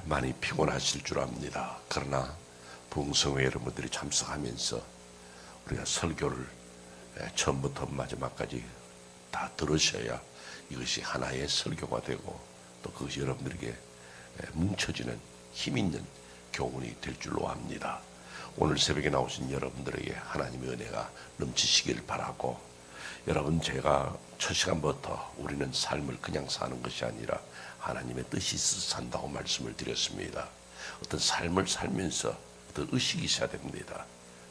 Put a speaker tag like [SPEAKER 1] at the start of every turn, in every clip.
[SPEAKER 1] 많이 피곤하실 줄 압니다. 그러나 부흥성회 여러분들이 참석하면서 우리가 설교를 처음부터 마지막까지 다 들으셔야 이것이 하나의 설교가 되고 또 그것이 여러분들에게 뭉쳐지는 힘 있는 교훈이 될 줄로 압니다. 오늘 새벽에 나오신 여러분들에게 하나님의 은혜가 넘치시길 바라고, 여러분, 제가 첫 시간부터 우리는 삶을 그냥 사는 것이 아니라 하나님의 뜻이 있어서 산다고 말씀을 드렸습니다. 어떤 삶을 살면서 어떤 의식이 있어야 됩니다.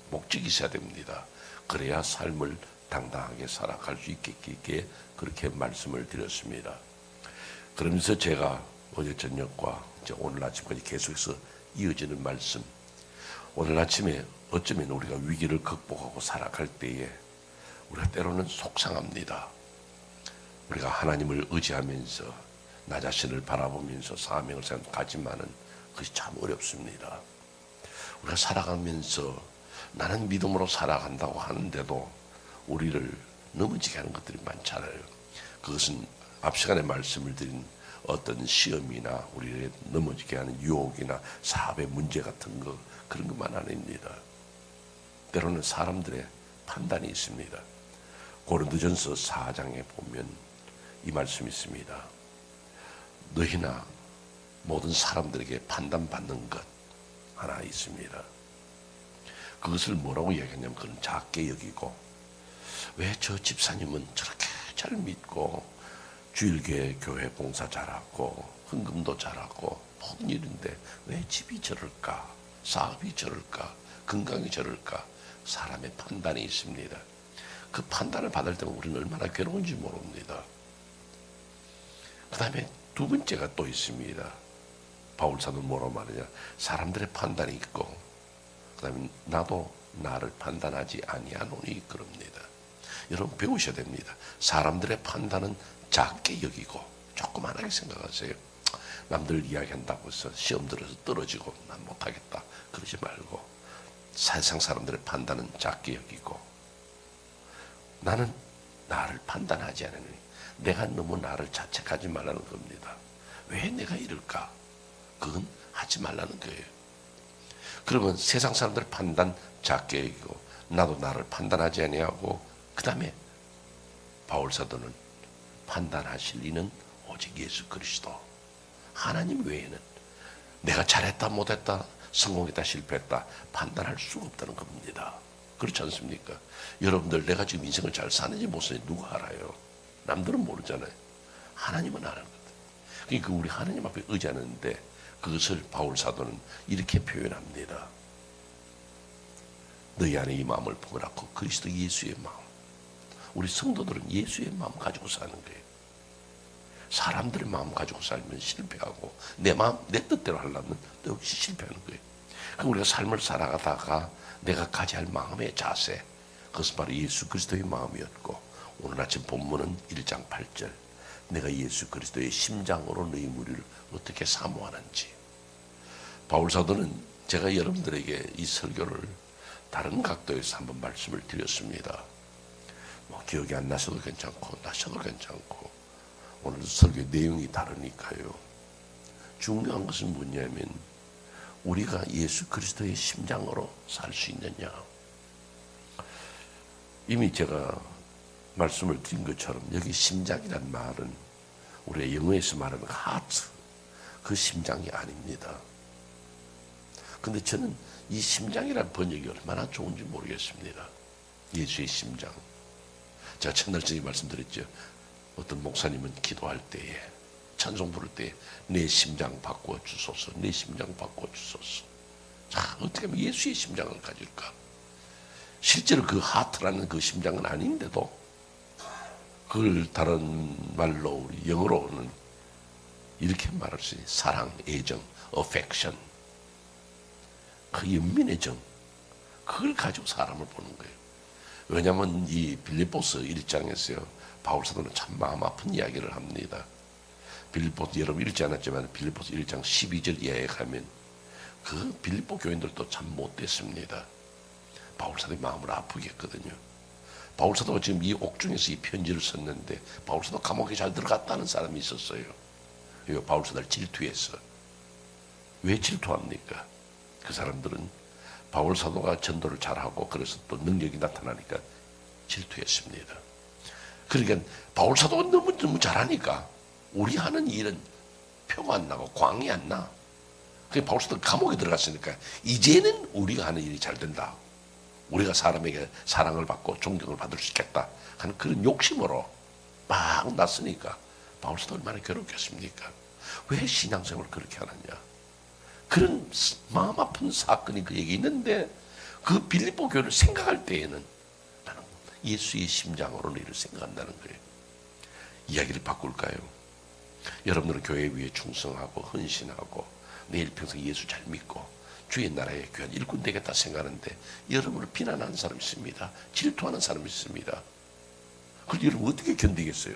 [SPEAKER 1] 목적이 있어야 됩니다. 그래야 삶을 당당하게 살아갈 수 있게 그렇게 말씀을 드렸습니다. 그러면서 제가 어제 저녁과 오늘 아침까지 계속해서 이어지는 말씀, 오늘 아침에 어쩌면 우리가 위기를 극복하고 살아갈 때에 우리가 때로는 속상합니다. 우리가 하나님을 의지하면서 나 자신을 바라보면서 사명을 생각하지만은 그것이 참 어렵습니다. 우리가 살아가면서 나는 믿음으로 살아간다고 하는데도 우리를 넘어지게 하는 것들이 많잖아요. 그것은 앞 시간에 말씀을 드린 어떤 시험이나 우리를 넘어지게 하는 유혹이나 사업의 문제 같은 거, 그런 것만 아닙니다. 때로는 사람들의 판단이 있습니다. 고린도전서 4장에 보면 이 말씀이 있습니다. 너희나 모든 사람들에게 판단받는 것 하나 있습니다. 그것을 뭐라고 얘기하냐면 그건 작게 여기고, 왜 저 집사님은 저렇게 잘 믿고 주일교회 교회 봉사 잘하고 헌금도 잘하고 모든 일인데 왜 집이 저럴까, 사업이 저럴까, 건강이 저럴까? 사람의 판단이 있습니다. 그 판단을 받을 때는 우리는 얼마나 괴로운지 모릅니다. 그 다음에 두 번째가 또 있습니다. 바울사도는 뭐라고 말하냐, 사람들의 판단이 있고 그 다음에 나도 나를 판단하지 아니하노니 그럽니다. 여러분, 배우셔야 됩니다. 사람들의 판단은 작게 여기고 조그만하게 생각하세요. 남들 이야기한다고 해서 시험 들어서 떨어지고 난 못하겠다 그러지 말고, 세상 사람들의 판단은 작게 여기고 나는 나를 판단하지 않으니, 내가 너무 나를 자책하지 말라는 겁니다. 왜 내가 이럴까? 그건 하지 말라는 거예요. 그러면 세상 사람들의 판단 작게 여기고 나도 나를 판단하지 아니하고, 그 다음에 바울사도는 판단하실 이는 오직 예수 그리스도, 하나님 외에는 내가 잘했다 못했다, 성공했다 실패했다 판단할 수가 없다는 겁니다. 그렇지 않습니까? 여러분들, 내가 지금 인생을 잘 사는지 못 사는지 누가 알아요? 남들은 모르잖아요. 하나님은 아는 거다. 그러니까 우리 하나님 앞에 의지하는데 그것을 바울사도는 이렇게 표현합니다. 너희 안에 이 마음을 품으라고, 그리스도 예수의 마음. 우리 성도들은 예수의 마음 가지고 사는 거예요. 사람들의 마음 가지고 살면 실패하고 내 마음, 내 뜻대로 하려면 또 역시 실패하는 거예요. 그러니까 우리가 삶을 살아가다가 내가 가져야 할 마음의 자세, 그것은 바로 예수 그리스도의 마음이었고, 오늘 아침 본문은 1장 8절, 내가 예수 그리스도의 심장으로 너희 무리를 어떻게 사모하는지. 바울사도는 제가 여러분들에게 이 설교를 다른 각도에서 한번 말씀을 드렸습니다. 기억이 안 나셔도 괜찮고 나셔도 괜찮고, 오늘 설교의 내용이 다르니까요. 중요한 것은 뭐냐면 우리가 예수 그리스도의 심장으로 살 수 있느냐. 이미 제가 말씀을 드린 것처럼 여기 심장이란 말은 우리가 영어에서 말하는 하트, 그 심장이 아닙니다. 근데 저는 이 심장이란 번역이 얼마나 좋은지 모르겠습니다. 예수의 심장. 제가 첫날 저기 말씀드렸죠. 어떤 목사님은 기도할 때에, 찬송 부를 때에 내 심장 바꿔 주소서, 내 심장 바꿔 주소서. 자, 어떻게 하면 예수의 심장을 가질까? 실제로 그 하트라는 그 심장은 아닌데도 그걸 다른 말로, 우리 영어로는 이렇게 말할 수 있어요. 사랑, 애정, affection. 그 연민의 정, 그걸 가지고 사람을 보는 거예요. 왜냐하면 이 빌립보서 1장에서요, 바울사도는 참 마음 아픈 이야기를 합니다. 빌립보서, 여러분 읽지 않았지만 빌립보서 1장 12절 이하에 가면 그 빌립보 교인들도 참 못됐습니다. 바울사도의 마음을 아프게 했거든요. 바울사도가 지금 이 옥중에서 이 편지를 썼는데 바울사도 감옥에 잘 들어갔다는 사람이 있었어요. 바울사도를 질투해서. 왜 질투합니까? 그 사람들은 바울 사도가 전도를 잘하고 그래서 또 능력이 나타나니까 질투했습니다. 그러니까 바울 사도가 너무 잘하니까 우리 하는 일은 표가 안 나고 광이 안 나. 그 바울 사도가 감옥에 들어갔으니까 이제는 우리가 하는 일이 잘 된다. 우리가 사람에게 사랑을 받고 존경을 받을 수 있겠다 하는 그런 욕심으로 막 났으니까 바울 사도 얼마나 괴롭겠습니까? 왜 신앙생활을 그렇게 하느냐? 그런 마음 아픈 사건이 그에게 있는데 그 빌립보 교회를 생각할 때에는 나는 예수의 심장으로 이를 생각한다는 거예요. 이야기를 바꿀까요? 여러분들은 교회 위에 충성하고 헌신하고 내일 평생 예수 잘 믿고 주의 나라의 귀한 일꾼 되겠다 생각하는데 여러분을 비난하는 사람이 있습니다. 질투하는 사람이 있습니다. 그런데 여러분 어떻게 견디겠어요?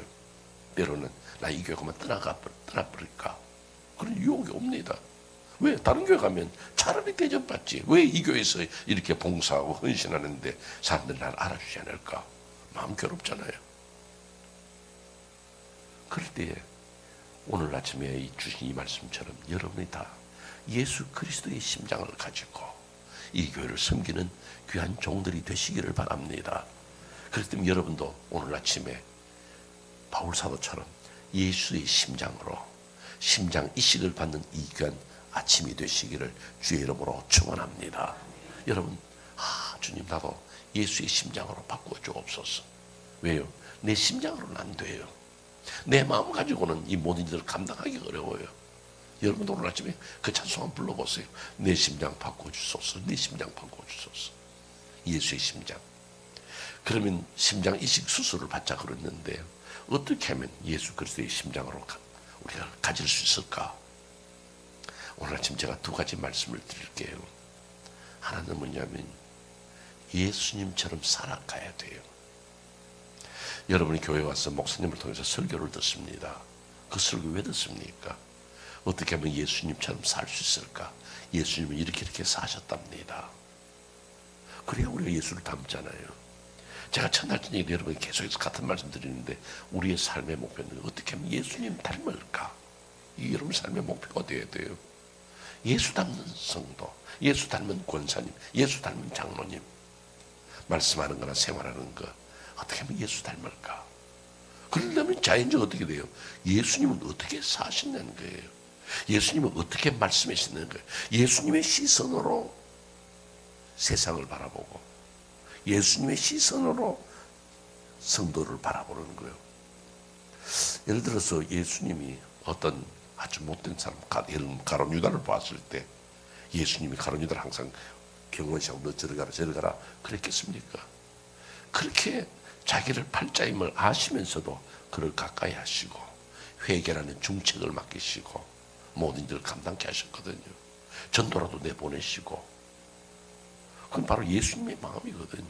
[SPEAKER 1] 때로는 나 이 교회 가면 떠나버릴까? 그런 유혹이 옵니다. 왜? 다른 교회 가면 차라리 대접받지. 왜 이 교회에서 이렇게 봉사하고 헌신하는데 사람들이 날 알아주지 않을까? 마음 괴롭잖아요. 그럴 때에 오늘 아침에 주신 이 말씀처럼 여러분이 다 예수 그리스도의 심장을 가지고 이 교회를 섬기는 귀한 종들이 되시기를 바랍니다. 그렇기 때문에 여러분도 오늘 아침에 바울 사도처럼 예수의 심장으로 심장 이식을 받는 이 귀한 아침이 되시기를 주의 이름으로 축원합니다. 여러분, 주님 나도 예수의 심장으로 바꾸어 주옵소서. 왜요? 내 심장으로는 안 돼요. 내 마음 가지고는 이 모든 일을 감당하기 어려워요. 여러분도 오늘 아침에 그 찬송 한번 불러보세요. 내 심장 바꾸어 주소서. 내 심장 바꾸어 주소서. 예수의 심장. 그러면 심장 이식 수술을 받자 그랬는데 어떻게 하면 예수 그리스도의 심장으로 우리가 가질 수 있을까? 오늘 아침 제가 두 가지 말씀을 드릴게요. 하나는 뭐냐면 예수님처럼 살아가야 돼요. 여러분이 교회 와서 목사님을 통해서 설교를 듣습니다. 그 설교 왜 듣습니까? 어떻게 하면 예수님처럼 살 수 있을까? 예수님은 이렇게 사셨답니다. 그래야 우리가 예수를 닮잖아요. 제가 첫날 저녁에 여러분이 계속해서 같은 말씀 드리는데 우리의 삶의 목표는 어떻게 하면 예수님 닮을까? 이게 여러분 삶의 목표가 되어야 돼요. 예수 닮는 성도, 예수 닮은 권사님, 예수 닮은 장로님 말씀하는 거나 생활하는 거 어떻게 하면 예수 닮을까? 그러려면 자연적으로 어떻게 돼요? 예수님은 어떻게 사시는 거예요? 예수님은 어떻게 말씀하시는 거예요? 예수님의 시선으로 세상을 바라보고 예수님의 시선으로 성도를 바라보는 거예요. 예를 들어서 예수님이 어떤 아주 못된 사람, 가룟 유다를 봤을 때 예수님이 가룟 유다를 항상 경건시하고 너 저리 가라 그랬겠습니까? 그렇게 자기를 팔자임을 아시면서도 그를 가까이 하시고 회개라는 중책을 맡기시고 모든 일을 감당케 하셨거든요. 전도라도 내보내시고 그건 바로 예수님의 마음이거든요.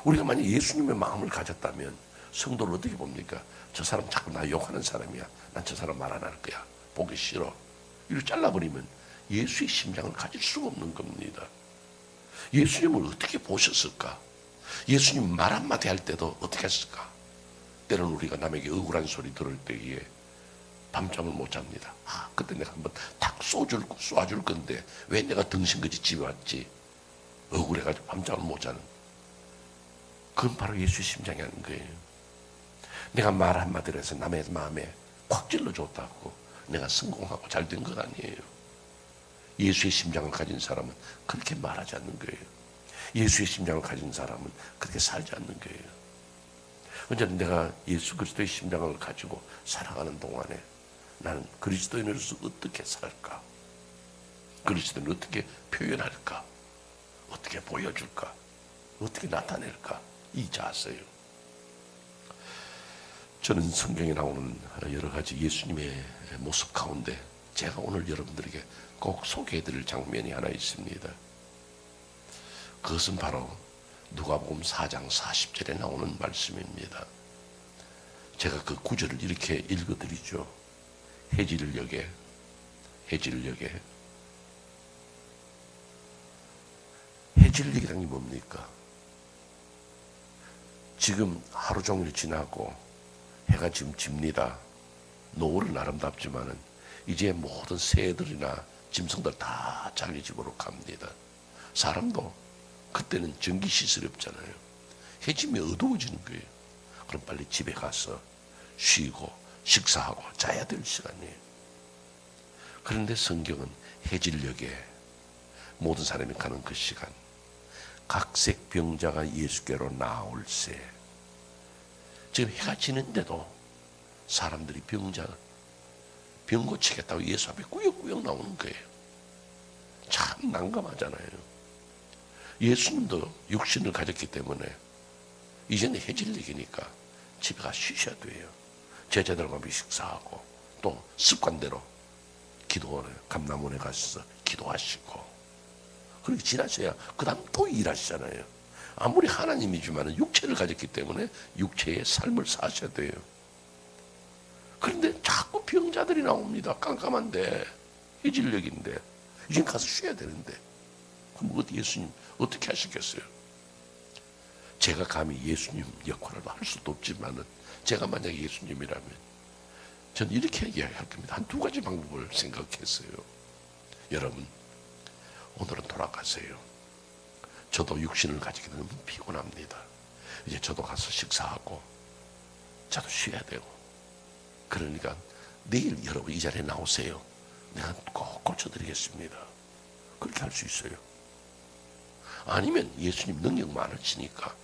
[SPEAKER 1] 우리가 만약 예수님의 마음을 가졌다면 성도를 어떻게 봅니까? 저 사람 자꾸 나 욕하는 사람이야. 난 저 사람 말 안 할 거야. 보기 싫어. 이렇게 잘라버리면 예수의 심장을 가질 수가 없는 겁니다. 예수님을 어떻게 보셨을까? 예수님 말 한마디 할 때도 어떻게 했을까? 때로는 우리가 남에게 억울한 소리 들을 때에 밤잠을 못 잡니다. 그때 내가 한번 탁 쏴줄 건데 왜 내가 등신같이 집에 왔지? 억울해가지고 밤잠을 못 자는. 그건 바로 예수의 심장이 하는 거예요. 내가 말 한마디로 해서 남의 마음에 콱 찔러줬다고 내가 성공하고 잘 된 것 아니에요. 예수의 심장을 가진 사람은 그렇게 말하지 않는 거예요. 예수의 심장을 가진 사람은 그렇게 살지 않는 거예요. 언제나 내가 예수 그리스도의 심장을 가지고 살아가는 동안에 나는 그리스도인으로서 어떻게 살까? 그리스도인을 어떻게 표현할까? 어떻게 보여줄까? 어떻게 나타낼까? 이 자세요. 저는 성경에 나오는 여러 가지 예수님의 모습 가운데 제가 오늘 여러분들에게 꼭 소개해드릴 장면이 하나 있습니다. 그것은 바로 누가복음 4장 40절에 나오는 말씀입니다. 제가 그 구절을 이렇게 읽어드리죠. 해질녘에 해질녘이란 게 뭡니까? 지금 하루 종일 지나고 해가 지금 집니다. 노을은 아름답지만은 이제 모든 새들이나 짐승들 다 자기 집으로 갑니다. 사람도 그때는 전기 시설이 없잖아요. 해지면 어두워지는 거예요. 그럼 빨리 집에 가서 쉬고 식사하고 자야 될 시간이에요. 그런데 성경은 해질녘에 모든 사람이 가는 그 시간, 각색 병자가 예수께로 나올세. 지금 해가 지는데도 사람들이 병 고치겠다고 예수 앞에 꾸역꾸역 나오는 거예요. 참 난감하잖아요. 예수님도 육신을 가졌기 때문에 이제는 해질녘이니까 집에 가 쉬셔야 돼요. 제자들과 식사하고 또 습관대로 기도를 감람원에 가셔서 기도하시고 그렇게 지나셔야 그 다음 또 일하시잖아요. 아무리 하나님이지만 육체를 가졌기 때문에 육체의 삶을 사셔야 돼요. 그런데 자꾸 병자들이 나옵니다. 깜깜한데 해질녘인데 이제 가서 쉬어야 되는데 그럼 어디 예수님 어떻게 하시겠어요? 제가 감히 예수님 역할을 할 수도 없지만 제가 만약에 예수님이라면 저는 이렇게 이야기할 겁니다. 한 두 가지 방법을 생각했어요. 여러분, 오늘은 돌아가세요. 저도 육신을 가지게 되면 피곤합니다. 이제 저도 가서 식사하고 저도 쉬어야 되고 그러니까 내일 여러분 이 자리에 나오세요. 내가 꼭 고쳐드리겠습니다. 그렇게 할 수 있어요. 아니면 예수님 능력 많으시니까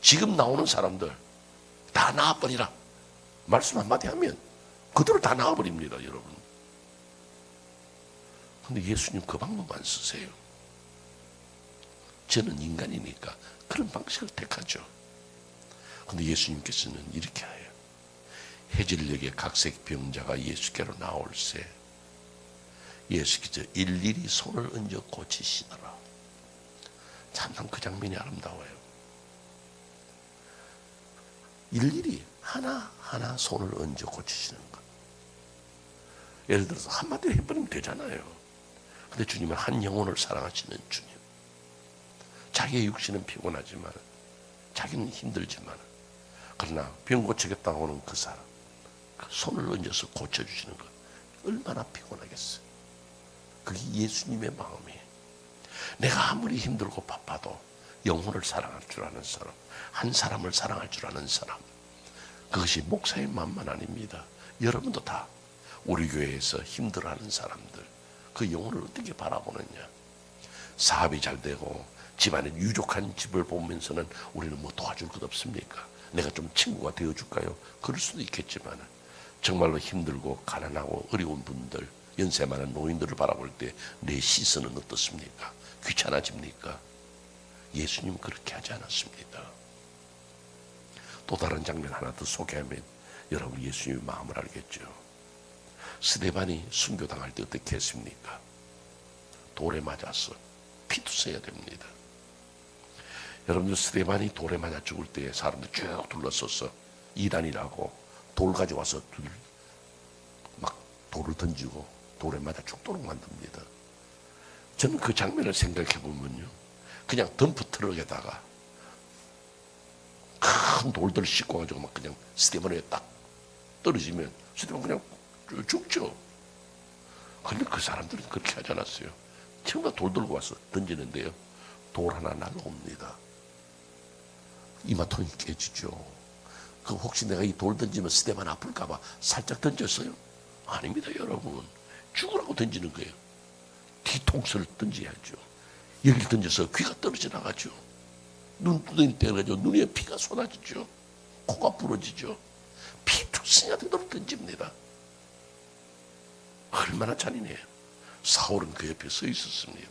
[SPEAKER 1] 지금 나오는 사람들 다 나아버리라 말씀 한마디 하면 그대로 다 나아버립니다. 여러분. 근데 예수님 그 방법만 쓰세요. 저는 인간이니까 그런 방식을 택하죠. 근데 예수님께서는 이렇게 해요. 해질녘에 각색 병자가 예수께로 나올세. 예수께서 일일이 손을 얹어 고치시더라. 참 그 장면이 아름다워요. 일일이 하나하나 손을 얹어 고치시는 것. 예를 들어서 한마디로 해버리면 되잖아요. 근데 주님은 한 영혼을 사랑하시는 주님. 자기의 육신은 피곤하지만 자기는 힘들지만 그러나 병 고치겠다고 하는 그 사람 그 손을 얹어서 고쳐주시는 것 얼마나 피곤하겠어요. 그게 예수님의 마음이에요. 내가 아무리 힘들고 바빠도 영혼을 사랑할 줄 아는 사람, 한 사람을 사랑할 줄 아는 사람, 그것이 목사의 마음만 아닙니다. 여러분도 다 우리 교회에서 힘들어하는 사람들 그 영혼을 어떻게 바라보느냐. 사업이 잘 되고 집안에 유족한 집을 보면서는 우리는 뭐 도와줄 것 없습니까? 내가 좀 친구가 되어줄까요? 그럴 수도 있겠지만 정말로 힘들고 가난하고 어려운 분들, 연세 많은 노인들을 바라볼 때 내 시선은 어떻습니까? 귀찮아집니까? 예수님 그렇게 하지 않았습니다. 또 다른 장면 하나 더 소개하면 여러분 예수님의 마음을 알겠죠. 스데반이 순교당할 때 어떻게 했습니까? 돌에 맞아서 피투성이가 됩니다. 여러분들 스데반이 돌에 맞아 죽을 때 사람들 쭉 둘러서서 이단이라고 돌 가져와서 막 돌을 던지고 돌에 맞아 죽도록 만듭니다. 저는 그 장면을 생각해 보면요, 그냥 덤프 트럭에다가 큰 돌들을 싣고 가지고 막 그냥 스테반에 딱 떨어지면 스테반 그냥 죽죠. 그런데 그 사람들은 그렇게 하지 않았어요. 정말 돌 들고 와서 던지는데요, 돌 하나 날라옵니다. 이마통이 깨지죠. 그 혹시 내가 이 돌 던지면 스테반 아플까봐 살짝 던졌어요? 아닙니다. 여러분, 죽으라고 던지는 거예요. 뒤통수를 던져야죠. 여기를 던져서 귀가 떨어져 나가죠. 눈두덩이 때려가지고 눈에 피가 쏟아지죠. 코가 부러지죠. 피투성이가 되도록 던집니다. 얼마나 잔인해요. 사울은 그 옆에 서 있었습니다.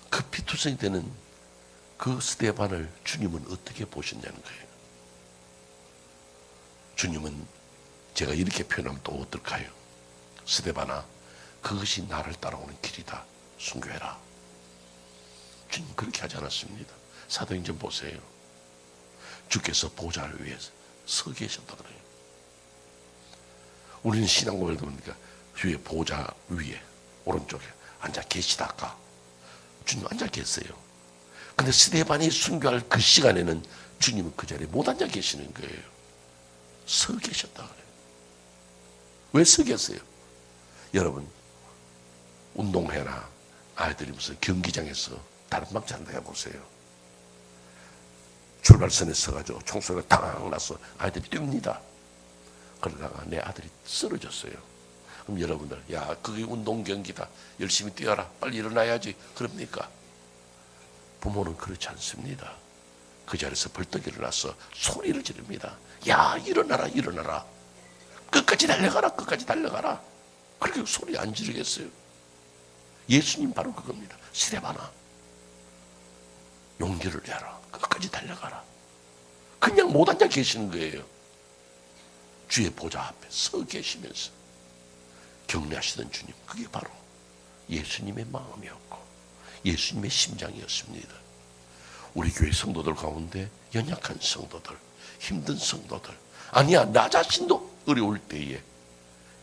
[SPEAKER 1] 그 피투성이 되는 그 스데반을 주님은 어떻게 보셨냐는 거예요. 주님은 제가 이렇게 표현하면 또 어떨까요? 스데반아, 그것이 나를 따라오는 길이다. 순교해라. 주님 그렇게 하지 않았습니다. 사도행전 보세요. 주께서 보좌를 위해 서 계셨다 그래요. 우리는 신앙고백을 들으니까 주의 보좌 위에 오른쪽에 앉아 계시다가 주님 앉아 계세요. 근데 스데반이 순교할 그 시간에는 주님은 그 자리에 못 앉아 계시는 거예요. 서 계셨다 그래요. 왜 서 계세요? 여러분, 운동회나 아이들이 무슨 경기장에서 다른 방 잔다 해보세요. 출발선에 서가지고 총소리가 탕 나서 아이들이 뜁니다. 그러다가 내 아들이 쓰러졌어요. 그럼 여러분들, 야, 그게 운동 경기다. 열심히 뛰어라. 빨리 일어나야지. 그럽니까? 부모는 그렇지 않습니다. 그 자리에서 벌떡 일어나서 소리를 지릅니다. 야, 일어나라, 일어나라. 끝까지 달려가라, 끝까지 달려가라. 그렇게 소리 안 지르겠어요? 예수님 바로 그겁니다. 스데반아, 용기를 내라. 끝까지 달려가라. 그냥 못 앉아 계시는 거예요. 주의 보좌 앞에 서 계시면서 격려하시던 주님, 그게 바로 예수님의 마음이었고 예수님의 심장이었습니다. 우리 교회 성도들 가운데 연약한 성도들, 힘든 성도들, 아니야 나 자신도 어려울 때에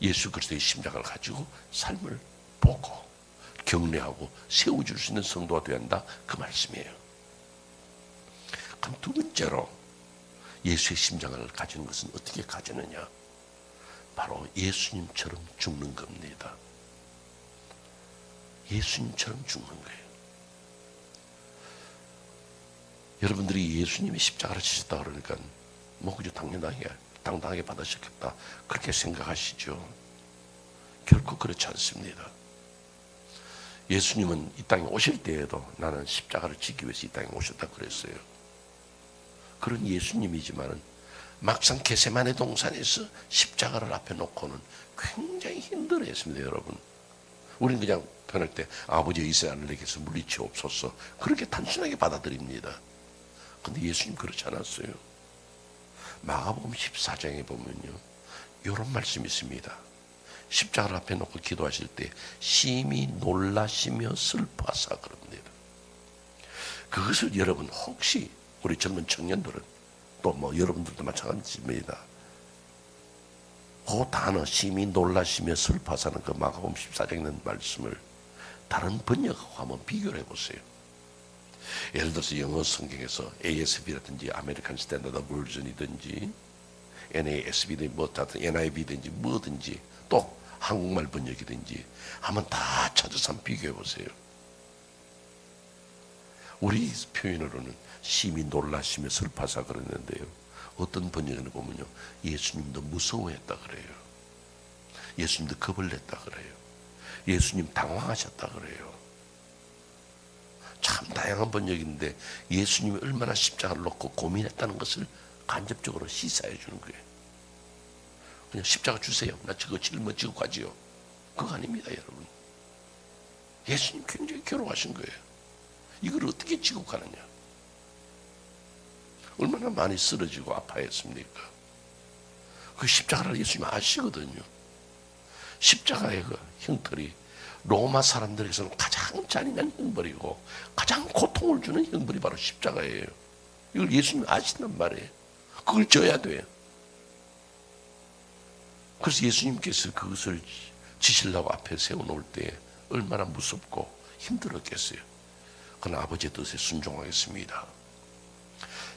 [SPEAKER 1] 예수 그리스도의 심장을 가지고 삶을 보고 격려하고 세워줄 수 있는 성도가 되어야 한다, 그 말씀이에요. 그럼 두 번째로 예수의 심장을 가지는 것은 어떻게 가지느냐? 바로 예수님처럼 죽는 겁니다. 예수님처럼 죽는 거예요. 여러분들이 예수님이 십자가를 지셨다 그러니까 뭐 그저 당당하게 받으셨겠다 그렇게 생각하시죠. 결코 그렇지 않습니다. 예수님은 이 땅에 오실 때에도 나는 십자가를 지기 위해서 이 땅에 오셨다 그랬어요. 그런 예수님이지만은 막상 겟세마네 동산에서 십자가를 앞에 놓고는 굉장히 힘들어했습니다, 여러분. 우리는 그냥 편할 때 아버지 이스라엘을 내게서 물리치옵소서 그렇게 단순하게 받아들입니다. 근데 예수님 그렇지 않았어요. 마가복음 14장에 보면요, 이런 말씀이 있습니다. 십자가를 앞에 놓고 기도하실 때 심히 놀라시며 슬퍼하사 그럽니다. 그것을 여러분 혹시 우리 젊은 청년들은 또 뭐 여러분들도 마찬가지입니다. 그 단어 심히 놀라시며 슬퍼하사는 그 마가복음 14장에 있는 말씀을 다른 번역하고 한번 비교를 해보세요. 예를 들어서 영어 성경에서 ASB라든지 아메리칸 스탠다드 버전이든지 NASB든지 뭐 같은 NIV든지 뭐든지 또 한국말 번역이든지 한번 다 찾아서 한번 비교해 보세요. 우리 표현으로는 심히 놀라시며 슬퍼하사 그랬는데요, 어떤 번역을 보면요, 예수님도 무서워했다 그래요. 예수님도 겁을 냈다 그래요. 예수님 당황하셨다 그래요. 참 다양한 번역인데 예수님이 얼마나 십자가를 놓고 고민했다는 것을 간접적으로 시사해 주는 거예요. 그냥 십자가 주세요, 나 저거 짊어지고 가지요, 그거 아닙니다, 여러분. 예수님 굉장히 괴로워하신 거예요. 이걸 어떻게 지고 가느냐, 얼마나 많이 쓰러지고 아파했습니까? 그 십자가를 예수님이 아시거든요. 십자가의 그 형틀이 로마 사람들에게서는 가장 잔인한 형벌이고 가장 고통을 주는 형벌이 바로 십자가예요. 이걸 예수님이 아신단 말이에요. 그걸 져야 돼요. 그래서 예수님께서 그것을 지시려고 앞에 세워놓을 때 얼마나 무섭고 힘들었겠어요. 그러나 아버지의 뜻에 순종하겠습니다.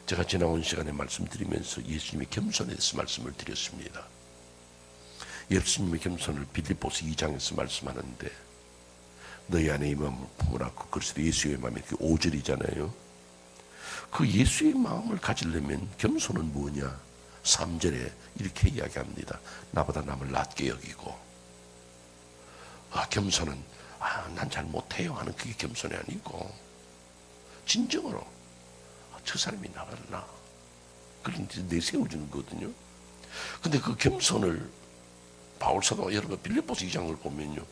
[SPEAKER 1] 제가 지나온 시간에 말씀드리면서 예수님의 겸손에 대해서 말씀을 드렸습니다. 예수님의 겸손을 빌립보서 2장에서 말씀하는데, 너희 안에 이 마음을 품으라. 그리스도 예수의 마음이 5절이잖아요. 그 예수의 마음을 가지려면 겸손은 뭐냐? 3절에 이렇게 이야기합니다. 나보다 남을 낮게 여기고, 겸손은 난 잘 못해요 하는 그게 겸손이 아니고 진정으로 저 사람이 나를 나, 그런 내세워주는 거거든요. 근데 그 겸손을 바울사도가 여러분 빌립보서 2장을 보면요,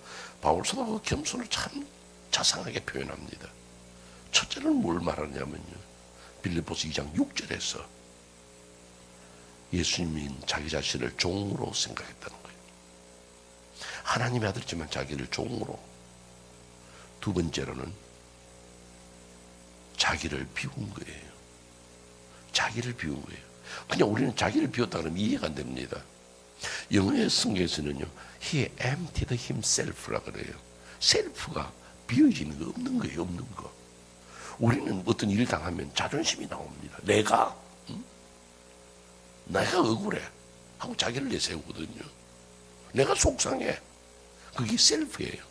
[SPEAKER 1] 바울사도가 그 겸손을 참 자상하게 표현합니다. 첫째는 뭘 말하냐면요, 빌립보서 2장 6절에서 예수님인 자기 자신을 종으로 생각했다는 거예요. 하나님의 아들이지만 자기를 종으로. 두 번째로는 자기를 비운 거예요. 자기를 비운 거예요. 그냥 우리는 자기를 비웠다 그러면 이해가 안 됩니다. 영어의 성경에서는요, He emptied himself라고 그래요. 셀프가 비워지는 거 없는 거예요, 없는 거. 우리는 어떤 일을 당하면 자존심이 나옵니다. 내가 억울해 하고 자기를 내세우거든요. 내가 속상해. 그게 셀프예요.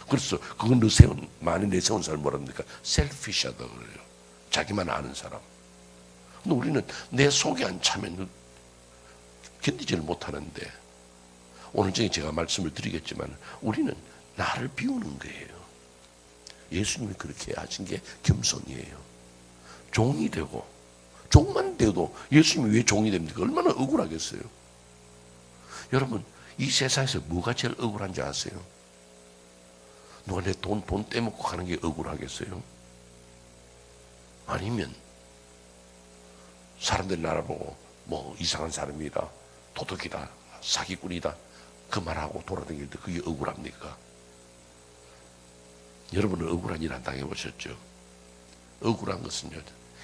[SPEAKER 1] 그래서 그건 많이 내세운 사람 뭐라 합니까? 셀피시하다 그래요. 자기만 아는 사람. 근데 우리는 내 속에 안 차면 견디지를 못하는데, 오늘 중에 제가 말씀을 드리겠지만 우리는 나를 비우는 거예요. 예수님이 그렇게 하신 게 겸손이에요. 종이 되고, 종만 돼도 예수님이 왜 종이 됩니까? 얼마나 억울하겠어요. 여러분, 이 세상에서 뭐가 제일 억울한지 아세요? 누가 내 돈 떼먹고 가는 게 억울하겠어요? 아니면 사람들이 나를 보고 뭐 이상한 사람이다, 도둑이다, 사기꾼이다 그 말하고 돌아다닐 때 그게 억울합니까? 여러분은 억울한 일 안 당해보셨죠? 억울한 것은요,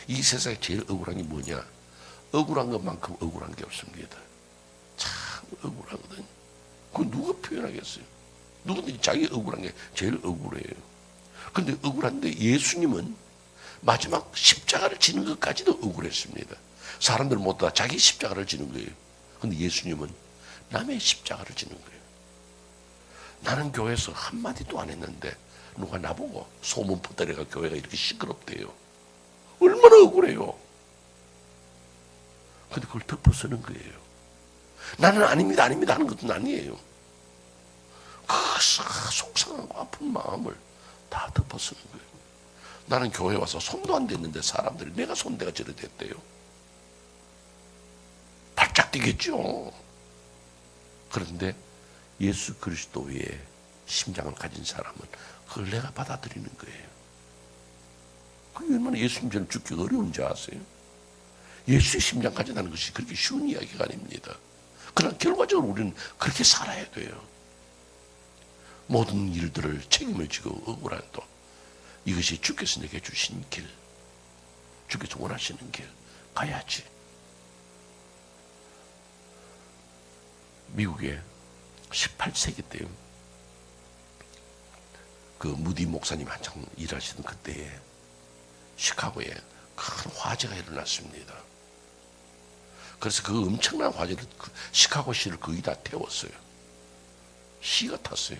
[SPEAKER 1] 이 세상에 제일 억울한 게 뭐냐? 억울한 것만큼 억울한 게 없습니다. 참 억울하거든. 그거 누가 표현하겠어요? 누구든지 자기 억울한 게 제일 억울해요. 근데 억울한데 예수님은 마지막 십자가를 지는 것까지도 억울했습니다. 사람들 모두 다 자기 십자가를 지는 거예요. 근데 예수님은 남의 십자가를 지는 거예요. 나는 교회에서 한마디도 안 했는데 누가 나보고 소문 퍼뜨려가 교회가 이렇게 시끄럽대요. 얼마나 억울해요. 근데 그걸 덮어쓰는 거예요. 나는 아닙니다, 아닙니다 하는 것도 아니에요. 그 속상하고 아픈 마음을 다 덮어쓰는 거예요. 나는 교회 와서 손도 안 댔는데 사람들이 내가 손대가 저래 됐대요. 발작 뛰겠죠. 그런데 예수 그리스도의 심장을 가진 사람은 그걸 내가 받아들이는 거예요. 그게 얼마나 예수님처럼 죽기 어려운지 아세요? 예수의 심장 가진다는 것이 그렇게 쉬운 이야기가 아닙니다. 그러나 결과적으로 우리는 그렇게 살아야 돼요. 모든 일들을 책임을 지고 억울해도 이것이 주께서 내게 주신 길, 주께서 원하시는 길 가야지. 미국에 18세기 때요, 그 무디 목사님 한창 일하시던 그때에 시카고에 큰 화재가 일어났습니다. 그래서 그 엄청난 화재를 시카고 시를 거의 다 태웠어요. 시가 탔어요.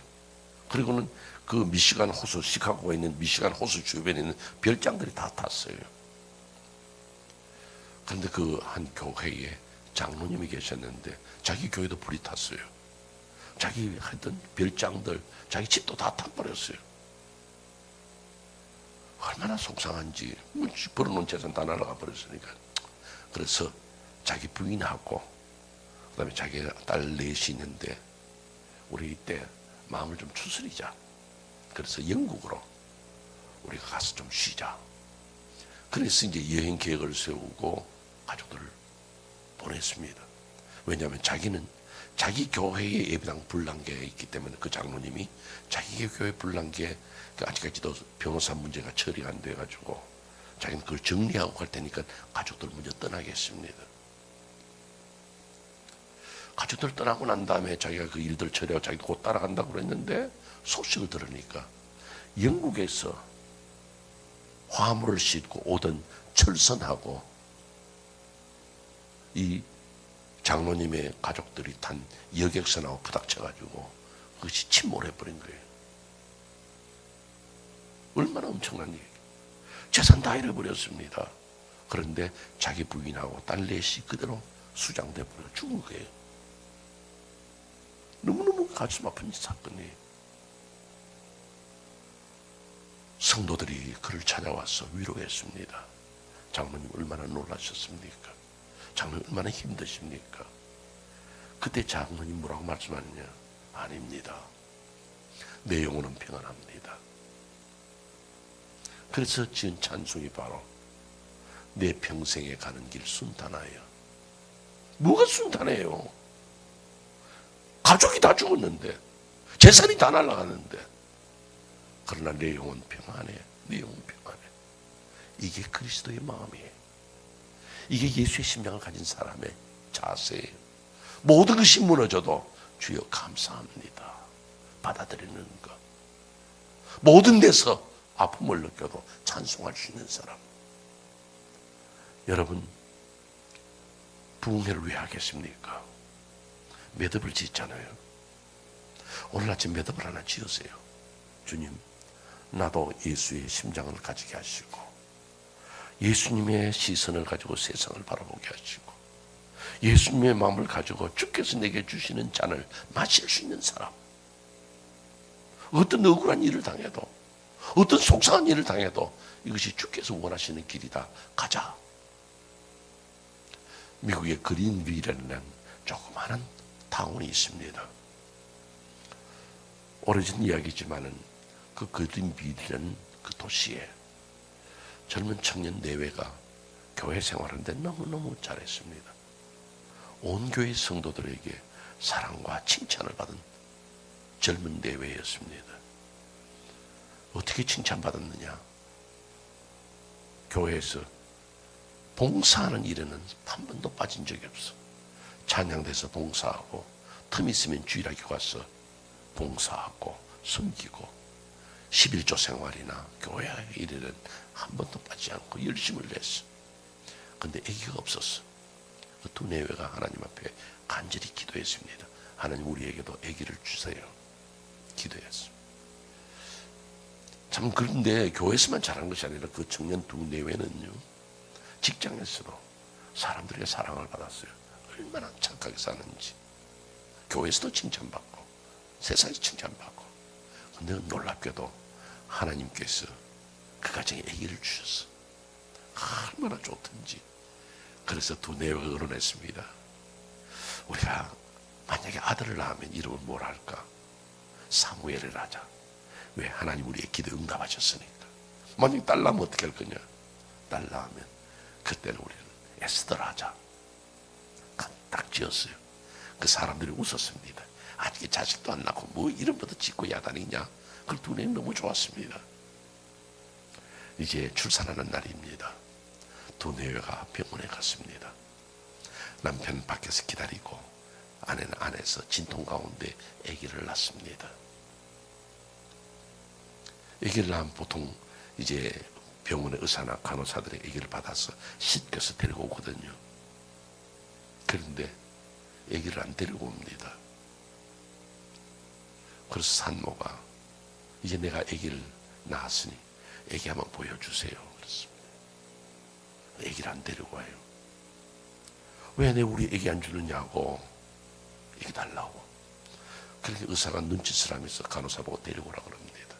[SPEAKER 1] 그리고는 그 미시간 호수, 시카고에 있는 미시간 호수 주변에 있는 별장들이 다 탔어요. 그런데 그 한 교회에 장로님이 계셨는데 자기 교회도 불이 탔어요. 자기 하던 별장들, 자기 집도 다 타버렸어요. 얼마나 속상한지. 벌어놓은 재산 다 날아가 버렸으니까. 그래서 자기 부인하고 그다음에 자기 딸 넷이 있는데 우리 이때 마음을 좀 추스리자. 그래서 영국으로 우리가 가서 좀 쉬자. 그래서 이제 여행 계획을 세우고 가족들을 보냈습니다. 왜냐하면 자기는 자기 교회에 예배당 불난게 있기 때문에 그 장로님이 자기 교회 불난게 아직까지도 변호사 문제가 처리가 안 돼가지고 자기는 그걸 정리하고 갈 테니까 가족들 먼저 떠나겠습니다. 가족들 떠나고 난 다음에 자기가 그 일들 처리하고 자기도 곧 따라간다고 그랬는데 소식을 들으니까 영국에서 화물을 싣고 오던 철선하고 이 장로님의 가족들이 탄 여객선하고 부닥쳐가지고 그것이 침몰해버린 거예요. 얼마나 엄청난 얘기. 재산 다 잃어버렸습니다. 그런데 자기 부인하고 딸 넷이 그대로 수장돼 버려 죽은 거예요. 너무너무 가슴 아픈 사건이에요. 성도들이 그를 찾아와서 위로했습니다. 장로님 얼마나 놀라셨습니까? 장로님 얼마나 힘드십니까? 그때 장로님 뭐라고 말씀하느냐? 아닙니다. 내 영혼은 평안합니다. 그래서 지은 찬송이 바로 내 평생에 가는 길 순탄하여. 뭐가 순탄해요? 가족이 다 죽었는데, 재산이 다 날아가는데, 그러나 내 영혼 평안해. 내 영혼 평안해. 이게 그리스도의 마음이에요. 이게 예수의 심장을 가진 사람의 자세예요. 모든 것이 무너져도 주여 감사합니다. 받아들이는 것. 모든 데서 아픔을 느껴도 찬송할 수 있는 사람. 여러분, 부흥회를 왜 하겠습니까? 매듭을 짓잖아요. 오늘 아침 매듭을 하나 지으세요. 주님, 나도 예수의 심장을 가지게 하시고 예수님의 시선을 가지고 세상을 바라보게 하시고 예수님의 마음을 가지고 주께서 내게 주시는 잔을 마실 수 있는 사람, 어떤 억울한 일을 당해도 어떤 속상한 일을 당해도 이것이 주께서 원하시는 길이다, 가자. 미국의 그린빌이라는 조그마한 타운이 있습니다. 오래전 이야기지만은 그 그린빌이라는 그 도시에 젊은 청년 내외가 교회 생활하는데 너무너무 잘했습니다. 온 교회 성도들에게 사랑과 칭찬을 받은 젊은 내외였습니다. 어떻게 칭찬받았느냐? 교회에서 봉사하는 일에는 한 번도 빠진 적이 없어. 찬양대에서 봉사하고 틈 있으면 주일학교 가서 봉사하고 섬기고 11조 생활이나 교회 일에는 한 번도 빠지지 않고 열심을 냈어. 근데 아기가 없었어. 그 두 내외가 하나님 앞에 간절히 기도했습니다. 하나님, 우리에게도 아기를 주세요. 기도했어. 참, 그런데 교회에서만 잘한 것이 아니라 그 청년 두 내외는요, 직장에서도 사람들에게 사랑을 받았어요. 얼마나 착하게 사는지. 교회에서도 칭찬받고 세상에서 칭찬받고. 근데 놀랍게도 하나님께서 그 가정에 아기를 주셨어. 얼마나 좋든지. 그래서 두 내외가 의논했습니다. 우리가 만약에 아들을 낳으면 이름을 뭘 할까? 사무엘을 하자. 왜? 하나님 우리의 기도 응답하셨으니까. 만약에 딸 낳으면 어떻게 할 거냐? 딸 낳으면 그때는 우리는 에스더를 하자. 딱 지었어요. 그 사람들이 웃었습니다. 아직 자식도 안 낳고 뭐 이름부터 짓고 야단이냐? 그 두 내외는 너무 좋았습니다. 이제 출산하는 날입니다. 두 내외가 병원에 갔습니다. 남편은 밖에서 기다리고 아내는 안에서 진통 가운데 아기를 낳습니다. 아기를 낳으면 보통 이제 병원의 의사나 간호사들의 아기를 받아서 씻겨서 데리고 오거든요. 그런데 아기를 안 데리고 옵니다. 그래서 산모가 이제 내가 아기를 낳았으니 아기 한번 보여주세요. 그렇습니다. 아기를 안 데리고 와요. 왜 내 우리 아기 안 주느냐고. 아기 달라고. 그렇게 의사가 눈짓을 하면서 간호사 보고 데리고 오라고 그럽니다.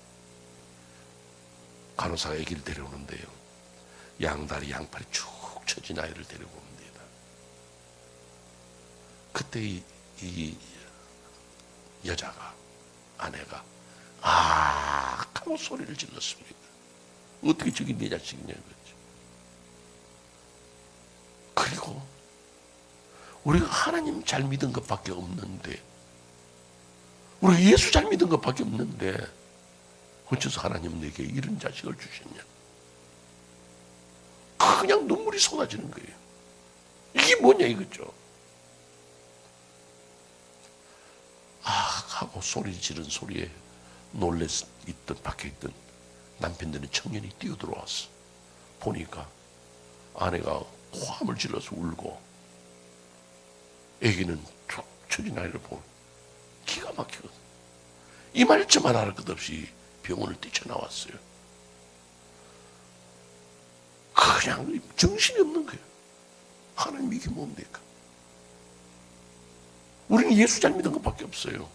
[SPEAKER 1] 간호사가 아기를 데려오는데요, 양다리 양팔이 축 처진 아이를 데리고 옵니다. 그때 이 여자가, 아내가 아 하고 소리를 질렀습니다. 어떻게 저기 내 자식이냐 이거죠. 그리고 우리가 하나님 잘 믿은 것밖에 없는데, 우리가 예수 잘 믿은 것밖에 없는데 어째서 하나님은 내게 이런 자식을 주셨냐? 그냥 눈물이 쏟아지는 거예요. 이게 뭐냐 이거죠. 아 하고 소리 지른 소리에 놀래 있던 밖에 있던 남편들은 청년이 뛰어들어왔어. 보니까 아내가 화음을 질러서 울고 애기는 툭 처진 아이를 보고 기가 막히거든. 이 말쯤만 할 것 없이 병원을 뛰쳐나왔어요. 그냥 정신이 없는 거예요. 하나님 이게 뭡니까? 우리는 예수 잘 믿은 것밖에 없어요.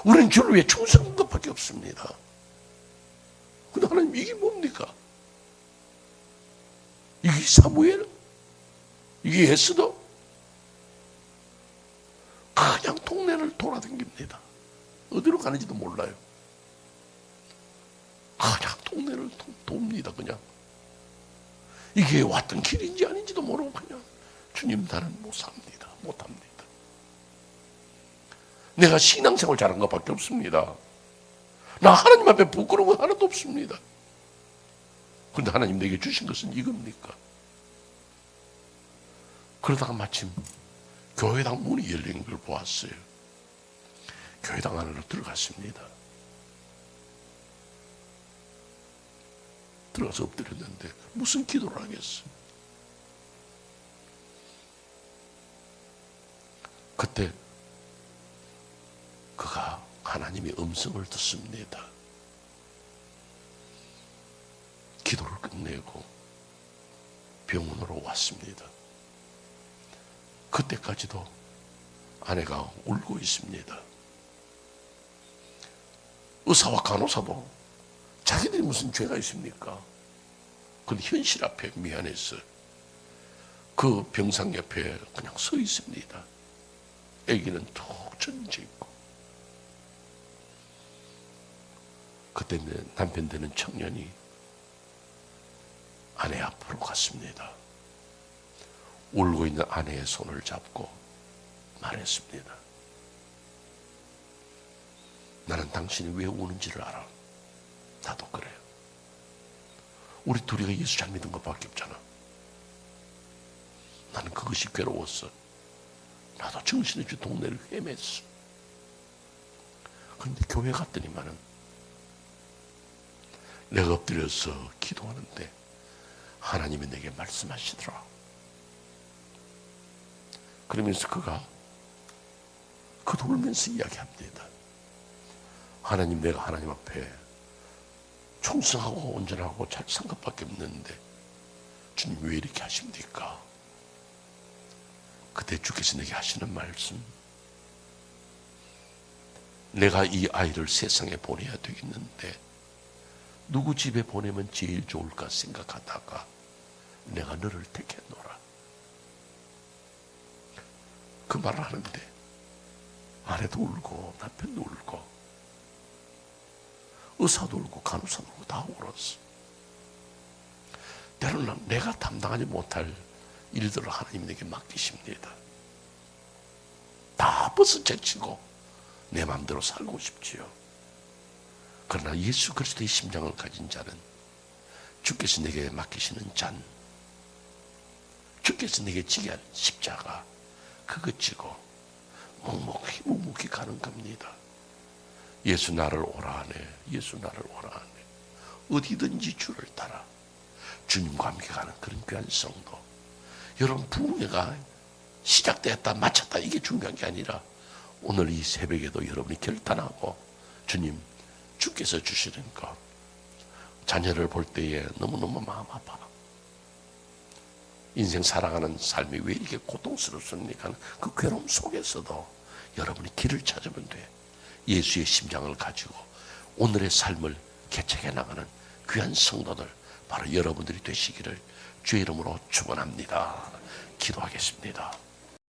[SPEAKER 1] 우리는 주를 위해 충성한 것밖에 없습니다. 근데 하나님 이게 뭡니까? 이게 사무엘? 이게 에스더? 그냥 동네를 돌아다닙니다. 어디로 가는지도 몰라요. 그냥 동네를 돕니다. 그냥 이게 왔던 길인지 아닌지도 모르고 그냥 주님 나는 못 삽니다. 못합니다. 내가 신앙생활 잘한 것밖에 없습니다. 나 하나님 앞에 부끄러운 건 하나도 없습니다. 그런데 하나님 내게 주신 것은 이겁니까? 그러다가 마침 교회당 문이 열린 걸 보았어요. 교회당 안으로 들어갔습니다. 들어가서 엎드렸는데 무슨 기도를 하겠어? 그때 그가 하나님의 음성을 듣습니다. 기도를 끝내고 병원으로 왔습니다. 그때까지도 아내가 울고 있습니다. 의사와 간호사도 자기들이 무슨 죄가 있습니까? 그런데 현실 앞에 미안해서 그 병상 옆에 그냥 서 있습니다. 아기는 툭 전져 있고. 그때 남편 되는 청년이 아내 앞으로 갔습니다. 울고 있는 아내의 손을 잡고 말했습니다. 나는 당신이 왜 우는지를 알아. 나도 그래요. 우리 둘이가 예수 잘 믿은 것밖에 없잖아. 나는 그것이 괴로웠어. 나도 정신없이 동네를 헤맸어. 그런데 교회 갔더니만은 내가 엎드려서 기도하는데 하나님이 내게 말씀하시더라. 그러면서 그가 울면서 이야기합니다. 하나님, 내가 하나님 앞에 충성하고 온전하고 잘 산 것밖에 없는데 주님 왜 이렇게 하십니까? 그때 주께서 내게 하시는 말씀, 내가 이 아이를 세상에 보내야 되겠는데 누구 집에 보내면 제일 좋을까 생각하다가 내가 너를 택했노라. 그 말을 하는데 아내도 울고 남편도 울고 의사도 울고 간호사도 울고 다 울었어. 때로는 내가 담당하지 못할 일들을 하나님 내게 맡기십니다. 다 벗어제치고 내 마음대로 살고 싶지요. 그러나 예수 그리스도의 심장을 가진 자는 주께서 내게 맡기시는 잔, 주께서 내게 지게 한 십자가, 그것 지고 묵묵히 가는 겁니다. 예수 나를 오라 하네. 예수 나를 오라 하네. 어디든지 주를 따라 주님과 함께 가는 그런 귀한 성도. 여러분, 부흥회가 시작됐다 마쳤다 이게 중요한 게 아니라 오늘 이 새벽에도 여러분이 결단하고 주님, 주께서 주시는 것, 자녀를 볼 때에 너무너무 마음 아파. 인생 살아가는 삶이 왜 이렇게 고통스럽습니까? 그 괴로움 속에서도 여러분이 길을 찾으면 돼. 예수의 심장을 가지고 오늘의 삶을 개척해 나가는 귀한 성도들, 바로 여러분들이 되시기를 주의 이름으로 축원합니다. 기도하겠습니다.